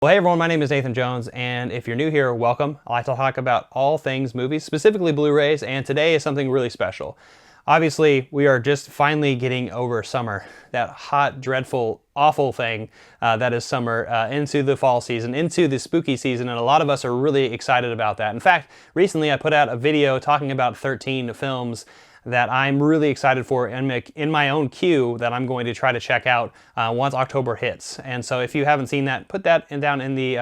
Well, hey everyone, my name is Nathan Jones, and if you're new here, welcome. I like to talk about all things movies, specifically Blu-rays, and today is something really special. Obviously, we are just finally getting over summer, that hot, dreadful, awful thing that is summer, into the fall season, into the spooky season, and a lot of us are really excited about that. In fact, recently I put out a video talking about 13 films that I'm really excited for in my own queue that I'm going to try to check out once October hits. And so if you haven't seen that, put that down in the,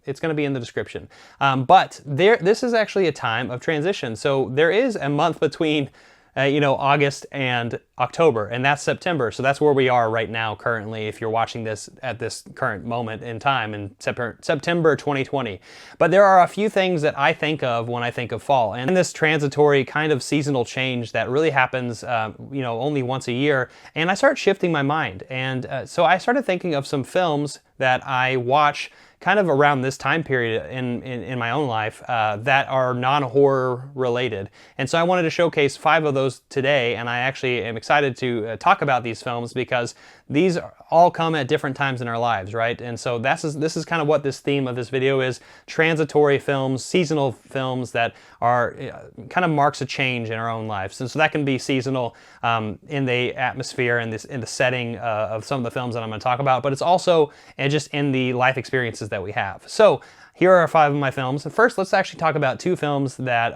it's going to be in the description. But this is actually a time of transition. So there is a month between August and October, and that's September. So that's where we are right now currently, if you're watching this at this current moment in time in September 2020. But there are a few things that I think of when I think of fall, and this transitory kind of seasonal change that really happens only once a year, and I start shifting my mind. And so I started thinking of some films that I watch kind of around this time period in my own life that are non-horror related. And so I wanted to showcase 5 of those today, and I actually am excited to talk about these films because these all come at different times in our lives, right? And so this is kind of what this theme of this video is: transitory films, seasonal films that are kind of marks a change in our own lives. And so that can be seasonal in the atmosphere and in the setting of some of the films that I'm going to talk about, but it's also just in the life experiences that we have. So here are 5 of my films. First, let's actually talk about 2 films that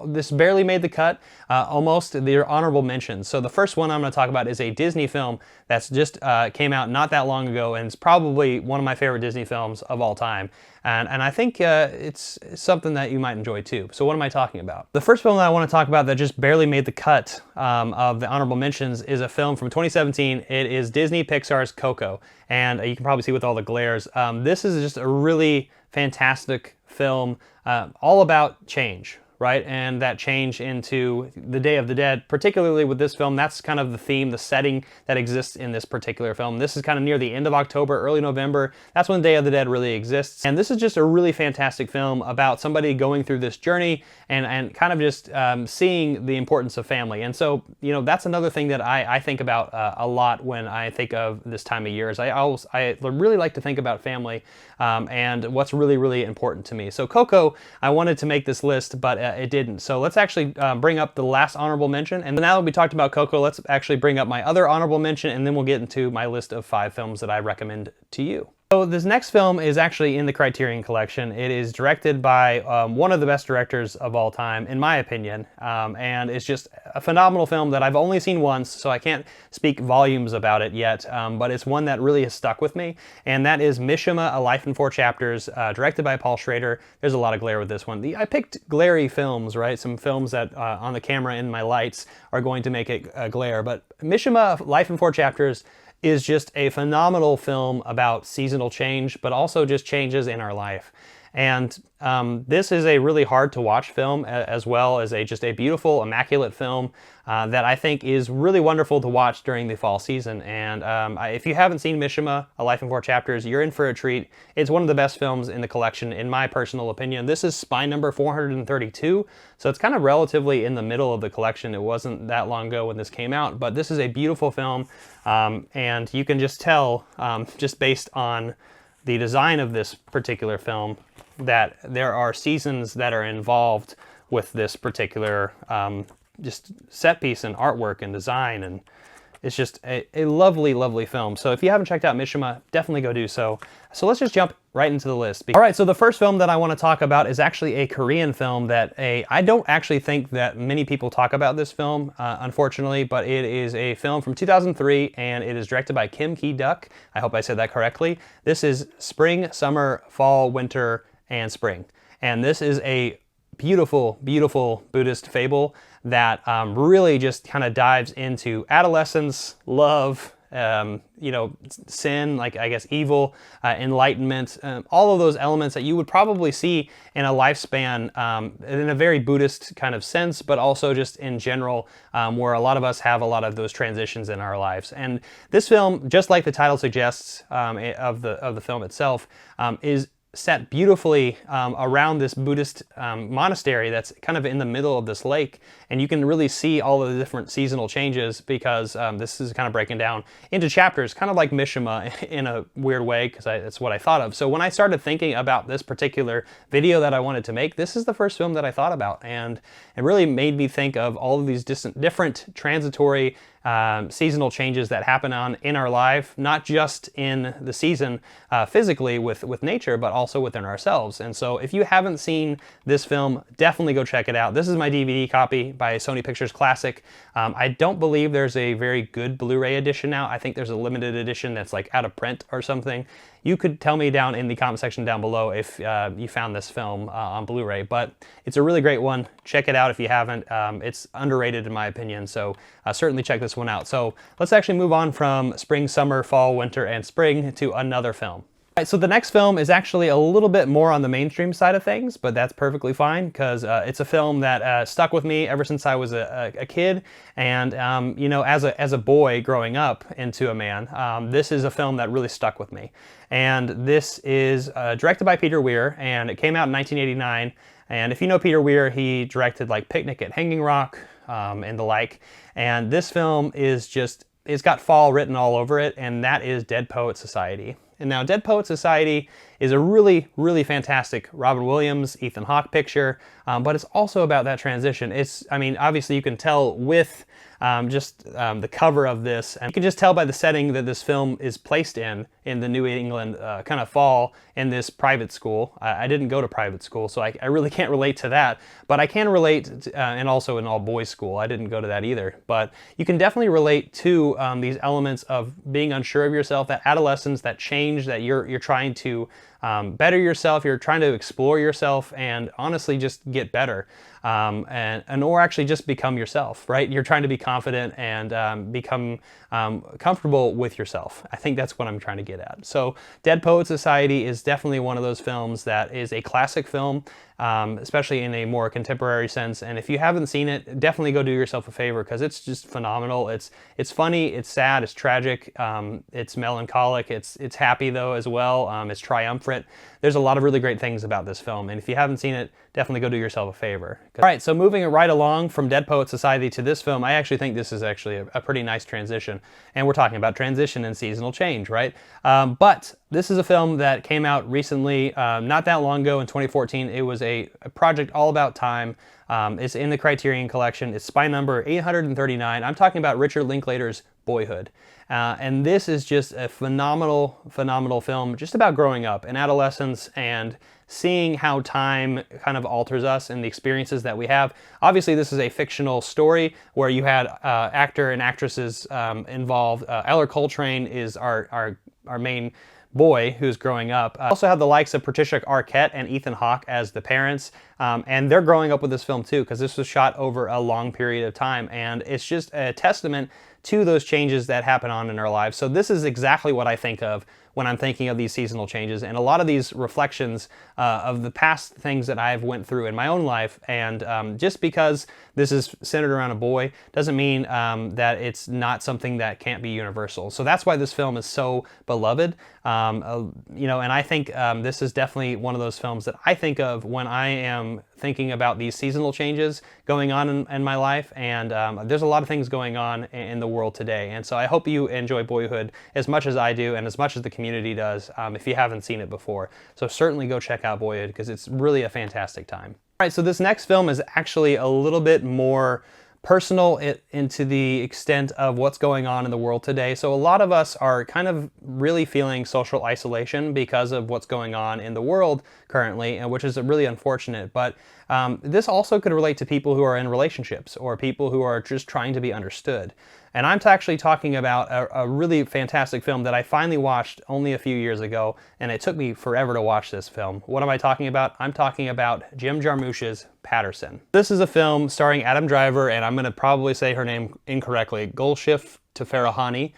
this barely made the cut, almost. They're honorable mentions. So the first one I'm going to talk about is a Disney film that's just came out not that long ago, and it's probably one of my favorite Disney films of all time. And I think it's something that you might enjoy too. So what am I talking about? The first film that I want to talk about that just barely made the cut of the honorable mentions is a film from 2017. It is Disney Pixar's Coco. And you can probably see with all the glares. This is just a really fantastic film, all about change, right? And that change into the Day of the Dead, particularly with this film. That's kind of the theme, the setting that exists in this particular film. This is kind of near the end of October, early November. That's when Day of the Dead really exists. And this is just a really fantastic film about somebody going through this journey and kind of just seeing the importance of family. And so, that's another thing that I think about a lot when I think of this time of year. Is I really like to think about family and what's really, really important to me. So Coco, I wanted to make this list, but it didn't. So let's actually bring up the last honorable mention. And now that we talked about Coco, let's actually bring up my other honorable mention, and then we'll get into my list of 5 films that I recommend to you. So this next film is actually in the Criterion collection. It is directed by one of the best directors of all time, in my opinion, and it's just a phenomenal film that I've only seen once, so I can't speak volumes about it yet, but it's one that really has stuck with me, and that is Mishima: A Life in 4 Chapters, directed by Paul Schrader. There's a lot of glare with this one. I picked glary films, right? Some films that on the camera and my lights are going to make it glare, but Mishima: A Life in 4 Chapters is just a phenomenal film about seasonal change, but also just changes in our life. And this is a really hard to watch film, as well as just a beautiful, immaculate film that I think is really wonderful to watch during the fall season. And if you haven't seen Mishima: A Life in 4 Chapters, you're in for a treat. It's one of the best films in the collection, in my personal opinion. This is spine number 432, so it's kind of relatively in the middle of the collection. It wasn't that long ago when this came out, but this is a beautiful film, and you can just tell, just based on the design of this particular film, that there are seasons that are involved with this particular just set piece and artwork and design, and it's just a lovely, lovely film. So if you haven't checked out Mishima, definitely go do so. So let's just jump right into the list. All right, so the first film that I want to talk about is actually a Korean film that I don't actually think that many people talk about this film, unfortunately, but it is a film from 2003, and it is directed by Kim Ki-duk. I hope I said that correctly. This is Spring, Summer, Fall, Winter, and Spring. And this is a beautiful, beautiful Buddhist fable that really just kind of dives into adolescence, love, sin, like I guess evil, enlightenment, all of those elements that you would probably see in a lifespan in a very Buddhist kind of sense, but also just in general, where a lot of us have a lot of those transitions in our lives. And this film, just like the title suggests of the film itself, is set beautifully around this Buddhist monastery that's kind of in the middle of this lake, and you can really see all of the different seasonal changes because this is kind of breaking down into chapters, kind of like Mishima in a weird way, because that's what I thought of. So when I started thinking about this particular video that I wanted to make, this is the first film that I thought about, and it really made me think of all of these different transitory seasonal changes that happen in our life, not just in the season physically with nature, but also within ourselves. And so if you haven't seen this film, definitely go check it out. This is my DVD copy by Sony Pictures Classic. I don't believe there's a very good Blu-ray edition now. I think there's a limited edition that's like out of print or something. You could tell me down in the comment section down below if you found this film on Blu-ray, but it's a really great one. Check it out if you haven't. It's underrated in my opinion, so certainly check this one out. So let's actually move on from spring, summer, fall, winter, and spring to another film. All right, so the next film is actually a little bit more on the mainstream side of things, but that's perfectly fine because it's a film that stuck with me ever since I was a kid, and you know, as a boy growing up into a man, this is a film that really stuck with me. And this is directed by Peter Weir, and it came out in 1989. And if you know Peter Weir, he directed like Picnic at Hanging Rock and the like. And this film is just, it's got fall written all over it, and that is Dead Poets Society. And now Dead Poets Society is a really, really fantastic Robin Williams, Ethan Hawke picture, but it's also about that transition. It's, I mean, obviously you can tell with just the cover of this, and you can just tell by the setting that this film is placed in the New England kind of fall in this private school. I didn't go to private school, so I really can't relate to that, but I can relate, and also an all-boys school. I didn't go to that either, but you can definitely relate to these elements of being unsure of yourself, that adolescence, that change, that you're trying to better yourself, you're trying to explore yourself, and honestly just get better, or actually just become yourself, right? You're trying to be confident and become comfortable with yourself. I think that's what I'm trying to get at. So Dead Poets Society is definitely one of those films that is a classic film, especially in a more contemporary sense. And if you haven't seen it, definitely go do yourself a favor because it's just phenomenal. It's funny, it's sad, it's tragic, it's melancholic, it's happy though as well, it's triumphant. There's a lot of really great things about this film, and if you haven't seen it, definitely go do yourself a favor. All right, so moving right along from Dead Poets Society to this film, I actually think this is actually a pretty nice transition, and we're talking about transition and seasonal change, right? But this is a film that came out recently, not that long ago in 2014. It was a project all about time. It's in the Criterion collection. It's spy number 839. I'm talking about Richard Linklater's Boyhood. And this is just a phenomenal, phenomenal film just about growing up and adolescence and seeing how time kind of alters us and the experiences that we have. Obviously, this is a fictional story where you had actor and actresses involved. Eller Coltrane is our main boy who's growing up. Also have the likes of Patricia Arquette and Ethan Hawke as the parents, and they're growing up with this film too because this was shot over a long period of time, and it's just a testament to those changes that happen in our lives. So this is exactly what I think of when I'm thinking of these seasonal changes, and a lot of these reflections of the past things that I've went through in my own life. And just because this is centered around a boy doesn't mean that it's not something that can't be universal. So that's why this film is so beloved. You know, and I think this is definitely one of those films that I think of when I am thinking about these seasonal changes going on in my life. And there's a lot of things going on in the world today. And so I hope you enjoy Boyhood as much as I do and as much as the community does if you haven't seen it before. So certainly go check out Boyhood because it's really a fantastic time. All right, so this next film is actually a little bit more personal into the extent of what's going on in the world today. So a lot of us are kind of really feeling social isolation because of what's going on in the world currently, and which is really unfortunate. But this also could relate to people who are in relationships or people who are just trying to be understood. And I'm actually talking about a really fantastic film that I finally watched only a few years ago, and it took me forever to watch this film. What am I talking about? I'm talking about Jim Jarmusch's Patterson. This is a film starring Adam Driver, and I'm going to probably say her name incorrectly, Golshifteh Farahani,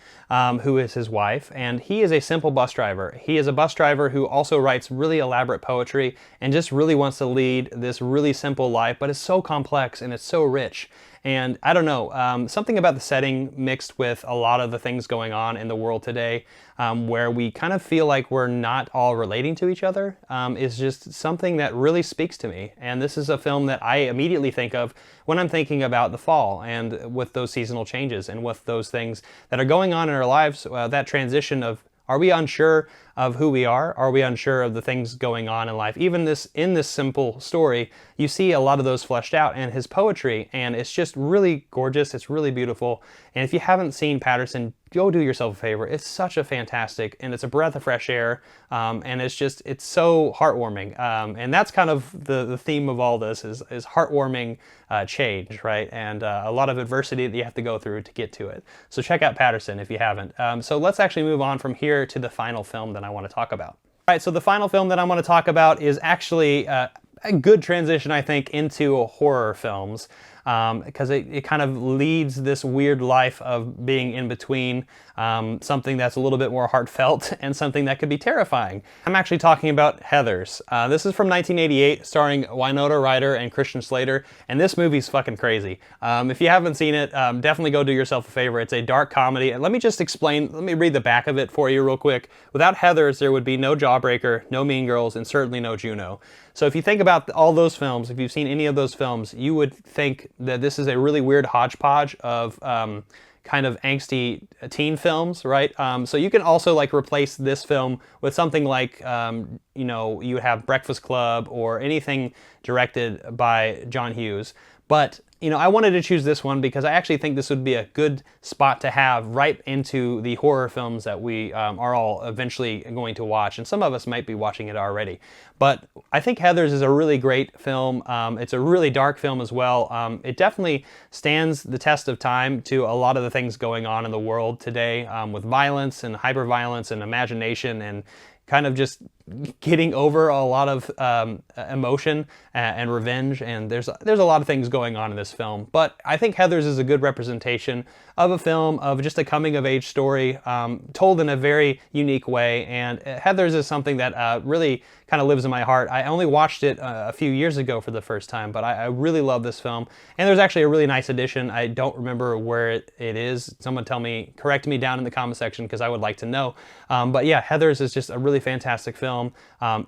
who is his wife, and he is a simple bus driver. He is a bus driver who also writes really elaborate poetry and just really wants to lead this really simple life, but it's so complex and it's so rich. And I don't know, something about the setting mixed with a lot of the things going on in the world today, where we kind of feel like we're not all relating to each other, is just something that really speaks to me. And this is a film that I immediately think of when I'm thinking about the fall and with those seasonal changes and with those things that are going on in our lives, that transition of, are we unsure of who we are? Are we unsure of the things going on in life? Even in this simple story, you see a lot of those fleshed out in his poetry, and it's just really gorgeous. It's really beautiful. And if you haven't seen Patterson, go do yourself a favor. It's such a fantastic, and it's a breath of fresh air, and it's so heartwarming. And that's kind of the theme of all this is heartwarming change, right? And a lot of adversity that you have to go through to get to it. So check out Patterson if you haven't. So let's actually move on from here to the final film that I want to talk about. All right, so the final film that I want to talk about is actually a good transition, I think, into horror films. Because it kind of leads this weird life of being in between something that's a little bit more heartfelt and something that could be terrifying. I'm actually talking about Heathers. This is from 1988, starring Winona Ryder and Christian Slater, and this movie's fucking crazy. If you haven't seen it, definitely go do yourself a favor. It's a dark comedy, and let me just explain, let me read the back of it for you real quick. Without Heathers, there would be no Jawbreaker, no Mean Girls, and certainly no Juno. So if you think about all those films, if you've seen any of those films, you would think that this is a really weird hodgepodge of kind of angsty teen films, right? So you can also like replace this film with something like, you know, you would have Breakfast Club or anything directed by John Hughes. But, you know, I wanted to choose this one because I actually think this would be a good spot to have right into the horror films that we are all eventually going to watch. And some of us might be watching it already. But I think Heathers is a really great film. It's a really dark film as well. It definitely stands the test of time to a lot of the things going on in the world today with violence and hyperviolence and imagination and kind of just getting over a lot of emotion and revenge, and there's a lot of things going on in this film. But I think Heathers is a good representation of a film of just a coming-of-age story told in a very unique way, and Heathers is something that really kind of lives in my heart. I only watched it a few years ago for the first time, but I really love this film, and there's actually a really nice edition. I don't remember where it is. Someone tell me, correct me down in the comment section because I would like to know. But yeah, Heathers is just a really fantastic film.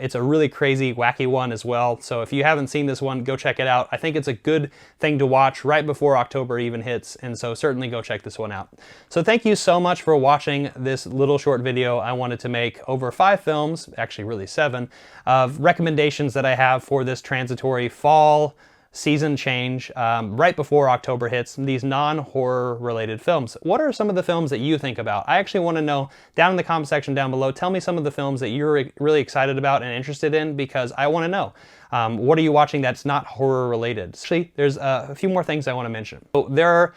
It's a really crazy, wacky one as well. So if you haven't seen this one, go check it out. I think it's a good thing to watch right before October even hits, and so certainly go check this one out. So thank you so much for watching this little short video. I wanted to make over 5 films, actually really 7, of recommendations that I have for this transitory fall season change right before October hits, these non-horror related films. What are some of the films that you think about? I actually want to know down in the comment section down below. Tell me some of the films that you're really excited about and interested in, because I want to know. What are you watching that's not horror related? Actually, there's a few more things I want to mention. So there are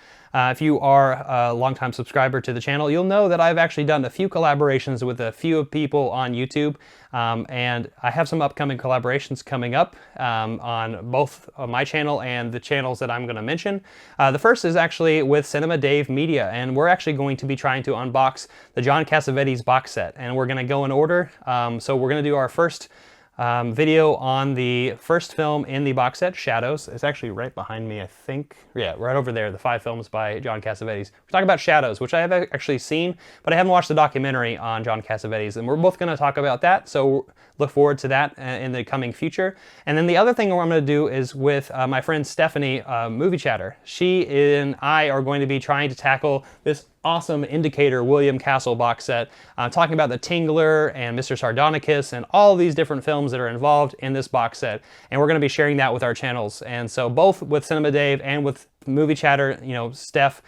if you are a longtime subscriber to the channel, you'll know that I've actually done a few collaborations with a few people on YouTube, and I have some upcoming collaborations coming up on both my channel and the channels that I'm going to mention. The first is actually with Cinema Dave Media, and we're actually going to be trying to unbox the John Cassavetes box set, and we're going to go in order. So we're going to do our first video on the first film in the box set, Shadows. It's actually right behind me, I think. Yeah, right over there, the 5 films by John Cassavetes. We're talking about Shadows, which I have actually seen, but I haven't watched the documentary on John Cassavetes, and we're both going to talk about that, so look forward to that in the coming future. And then the other thing I'm going to do is with my friend Stephanie, Movie Chatter. She and I are going to be trying to tackle this awesome Indicator William Castle box set, talking about The Tingler and Mr. Sardonicus and all these different films that are involved in this box set. And we're going to be sharing that with our channels. And so both with Cinema Dave and with Movie Chatter, you know, Steph,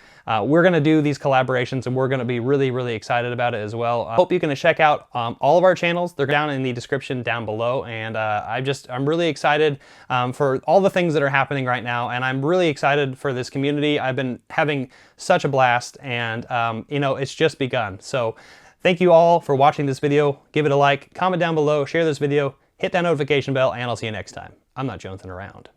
we're going to do these collaborations, and we're going to be really, really excited about it as well. I hope you can check out all of our channels. They're down in the description down below, and I'm really excited for all the things that are happening right now, and I'm really excited for this community. I've been having such a blast, and you know, it's just begun. So thank you all for watching this video. Give it a like, comment down below, share this video, hit that notification bell, and I'll see you next time. I'm not jonesing around.